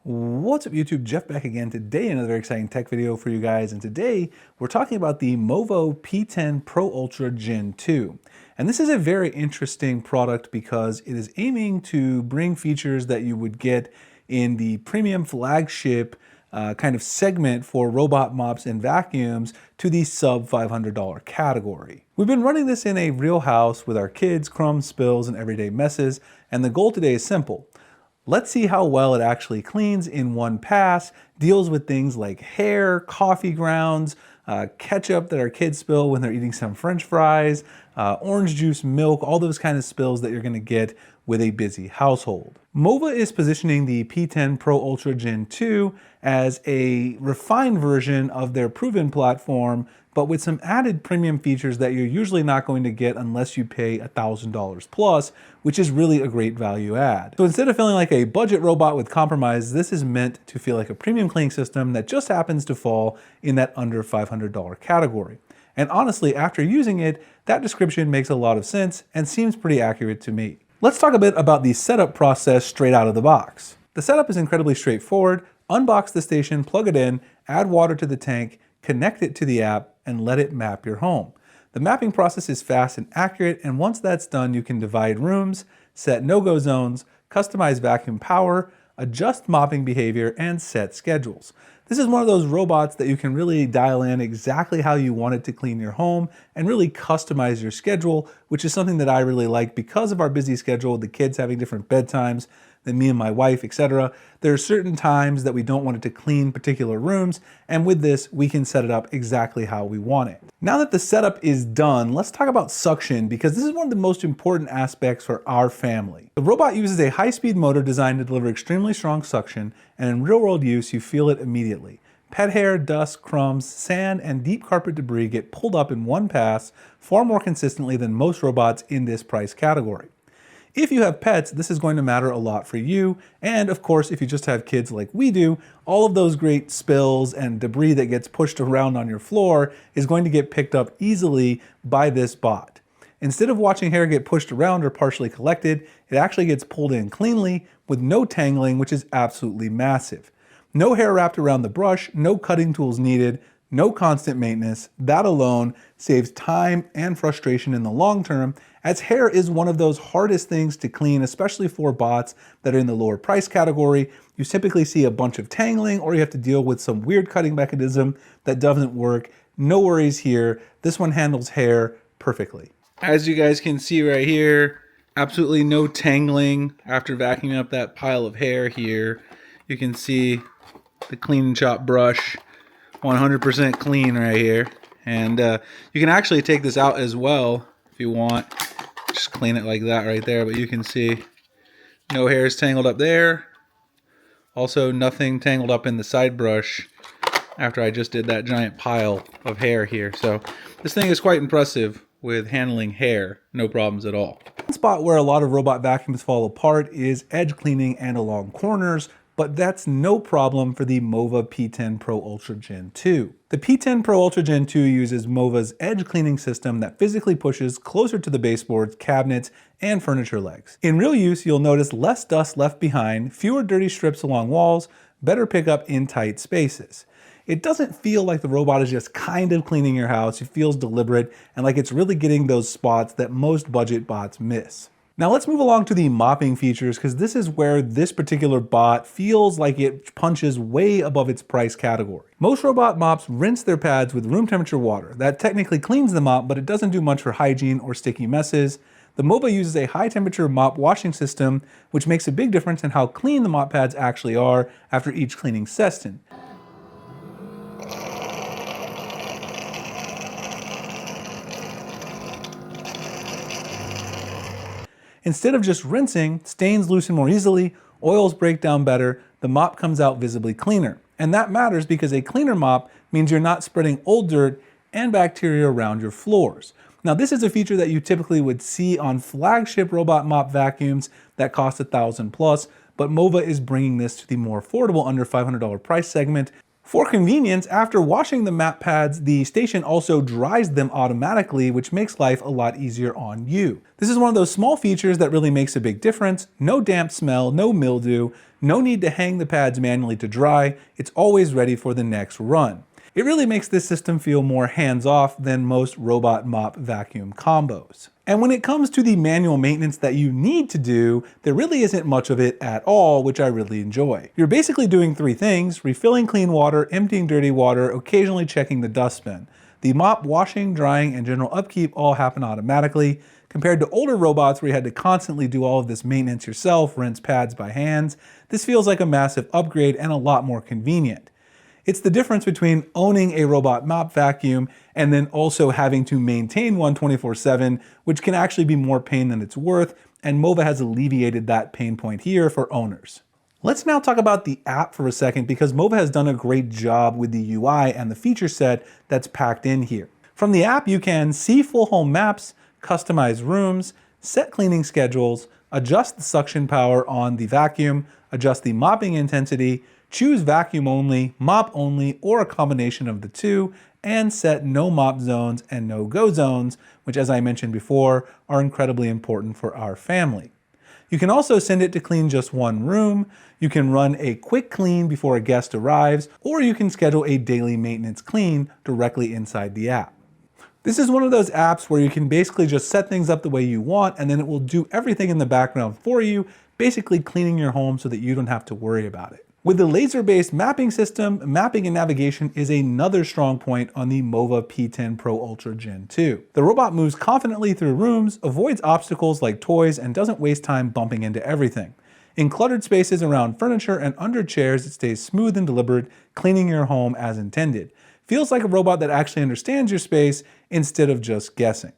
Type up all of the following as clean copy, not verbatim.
What's up YouTube, Jeff back again today, another very exciting tech video for you guys, and today we're talking about the Mova P10 Pro Ultra Gen 2. And this is a very interesting product because it is aiming to bring features that you would get in the premium flagship kind of segment for robot mops and vacuums to the sub $500 category. We've been running this in a real house with our kids, crumbs, spills, and everyday messes, and the goal today is simple. Let's see how well it actually cleans in one pass, deals with things like hair, coffee grounds, ketchup that our kids spill when they're eating some French fries, orange juice, milk, all those kind of spills that you're going to get with a busy household. Mova is positioning the P10 Pro Ultra Gen 2 as a refined version of their proven platform, but with some added premium features that you're usually not going to get unless you pay $1,000 plus, which is really a great value add. So instead of feeling like a budget robot with compromise, this is meant to feel like a premium cleaning system that just happens to fall in that under $500 category. And honestly, after using it, that description makes a lot of sense and seems pretty accurate to me. Let's talk a bit about the setup process straight out of the box. The setup is incredibly straightforward. Unbox the station, plug it in, add water to the tank, connect it to the app, and let it map your home. The mapping process is fast and accurate, and once that's done, you can divide rooms, set no-go zones, customize vacuum power, adjust mopping behavior, and set schedules. This is one of those robots that you can really dial in exactly how you want it to clean your home and really customize your schedule, which is something that I really like because of our busy schedule, the kids having different bedtimes than me and my wife, etc. There are certain times that we don't want it to clean particular rooms, and with this, we can set it up exactly how we want it. Now that the setup is done, let's talk about suction, because this is one of the most important aspects for our family. The robot uses a high-speed motor designed to deliver extremely strong suction, and in real-world use, you feel it immediately. Pet hair, dust, crumbs, sand, and deep carpet debris get pulled up in one pass far more consistently than most robots in this price category. If you have pets, this is going to matter a lot for you, and of course, if you just have kids like we do, all of those great spills and debris that gets pushed around on your floor is going to get picked up easily by this bot. Instead of watching hair get pushed around or partially collected, it actually gets pulled in cleanly with no tangling, which is absolutely massive. No hair wrapped around the brush, no cutting tools needed, no constant maintenance. That alone saves time and frustration in the long term, as hair is one of those hardest things to clean, especially for bots that are in the lower price category. You typically see a bunch of tangling, or you have to deal with some weird cutting mechanism that doesn't work. No worries here. This one handles hair perfectly. As you guys can see right here, absolutely no tangling after vacuuming up that pile of hair here. You can see the clean and chop brush, 100% clean right here. And you can actually take this out as well if you want. Just clean it like that right there, but you can see no hairs tangled up there. Also nothing tangled up in the side brush after I just did that giant pile of hair here. So this thing is quite impressive with handling hair, no problems at all. One spot where a lot of robot vacuums fall apart is edge cleaning and along corners, but that's no problem for the Mova P10 Pro Ultra Gen 2. The P10 Pro Ultra Gen 2 uses Mova's edge cleaning system that physically pushes closer to the baseboards, cabinets, and furniture legs. In real use, you'll notice less dust left behind, fewer dirty strips along walls, better pickup in tight spaces. It doesn't feel like the robot is just kind of cleaning your house. It feels deliberate and like it's really getting those spots that most budget bots miss. Now let's move along to the mopping features, because this is where this particular bot feels like it punches way above its price category. Most robot mops rinse their pads with room temperature water. That technically cleans the mop, but it doesn't do much for hygiene or sticky messes. The Mova uses a high temperature mop washing system, which makes a big difference in how clean the mop pads actually are after each cleaning session. Instead of just rinsing, stains loosen more easily, oils break down better, the mop comes out visibly cleaner. And that matters because a cleaner mop means you're not spreading old dirt and bacteria around your floors. Now this is a feature that you typically would see on flagship robot mop vacuums that cost $1,000 plus, but Mova is bringing this to the more affordable under $500 price segment. For convenience, after washing the map pads, the station also dries them automatically, which makes life a lot easier on you. This is one of those small features that really makes a big difference. No damp smell, no mildew, no need to hang the pads manually to dry. It's always ready for the next run. It really makes this system feel more hands-off than most robot mop vacuum combos. And when it comes to the manual maintenance that you need to do, there really isn't much of it at all, which I really enjoy. You're basically doing three things: refilling clean water, emptying dirty water, occasionally checking the dustbin. The mop, washing, drying, and general upkeep all happen automatically, compared to older robots where you had to constantly do all of this maintenance yourself, rinse pads by hands. This feels like a massive upgrade and a lot more convenient. It's the difference between owning a robot mop vacuum and then also having to maintain one 24/7, which can actually be more pain than it's worth, and Mova has alleviated that pain point here for owners. Let's now talk about the app for a second, because Mova has done a great job with the UI and the feature set that's packed in here. From the app, you can see full home maps, customize rooms, set cleaning schedules, adjust the suction power on the vacuum, adjust the mopping intensity, choose vacuum only, mop only, or a combination of the two, and set no mop zones and no go zones, which, as I mentioned before, are incredibly important for our family. You can also send it to clean just one room, you can run a quick clean before a guest arrives, or you can schedule a daily maintenance clean directly inside the app. This is one of those apps where you can basically just set things up the way you want, and then it will do everything in the background for you, basically cleaning your home so that you don't have to worry about it. With the laser-based mapping system, mapping and navigation is another strong point on the Mova P10 Pro Ultra Gen 2. The robot moves confidently through rooms, avoids obstacles like toys, and doesn't waste time bumping into everything. In cluttered spaces around furniture and under chairs, it stays smooth and deliberate, cleaning your home as intended. Feels like a robot that actually understands your space instead of just guessing.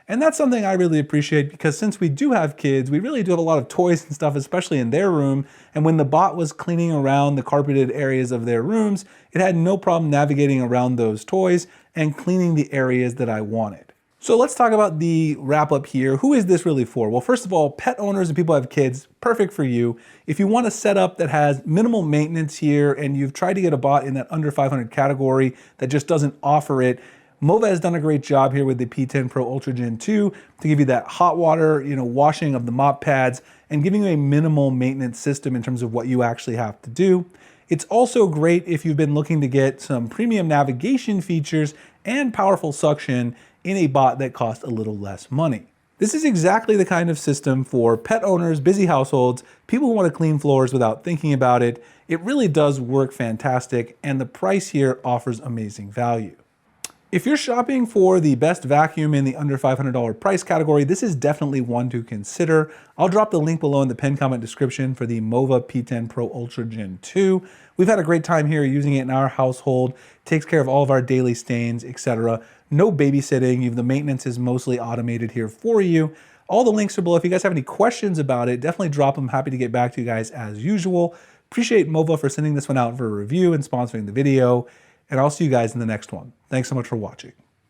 And that's something I really appreciate, because since we do have kids, we really do have a lot of toys and stuff, especially in their room. And when the bot was cleaning around the carpeted areas of their rooms, it had no problem navigating around those toys and cleaning the areas that I wanted. So let's talk about the wrap up here. Who is this really for? Well, first of all, pet owners and people who have kids, perfect for you. If you want a setup that has minimal maintenance here and you've tried to get a bot in that under 500 category that just doesn't offer it, Mova has done a great job here with the P10 Pro Ultra Gen 2 to give you that hot water, washing of the mop pads and giving you a minimal maintenance system in terms of what you actually have to do. It's also great if you've been looking to get some premium navigation features and powerful suction in a bot that costs a little less money. This is exactly the kind of system for pet owners, busy households, people who want to clean floors without thinking about it. It really does work fantastic, and the price here offers amazing value. If you're shopping for the best vacuum in the under $500 price category, this is definitely one to consider. I'll drop the link below in the pinned comment description for the Mova P10 Pro Ultra Gen 2. We've had a great time here using it in our household. Takes care of all of our daily stains, etc. No babysitting. The maintenance is mostly automated here for you. All the links are below. If you guys have any questions about it, definitely drop them. Happy to get back to you guys as usual. Appreciate Mova for sending this one out for a review and sponsoring the video. And I'll see you guys in the next one. Thanks so much for watching.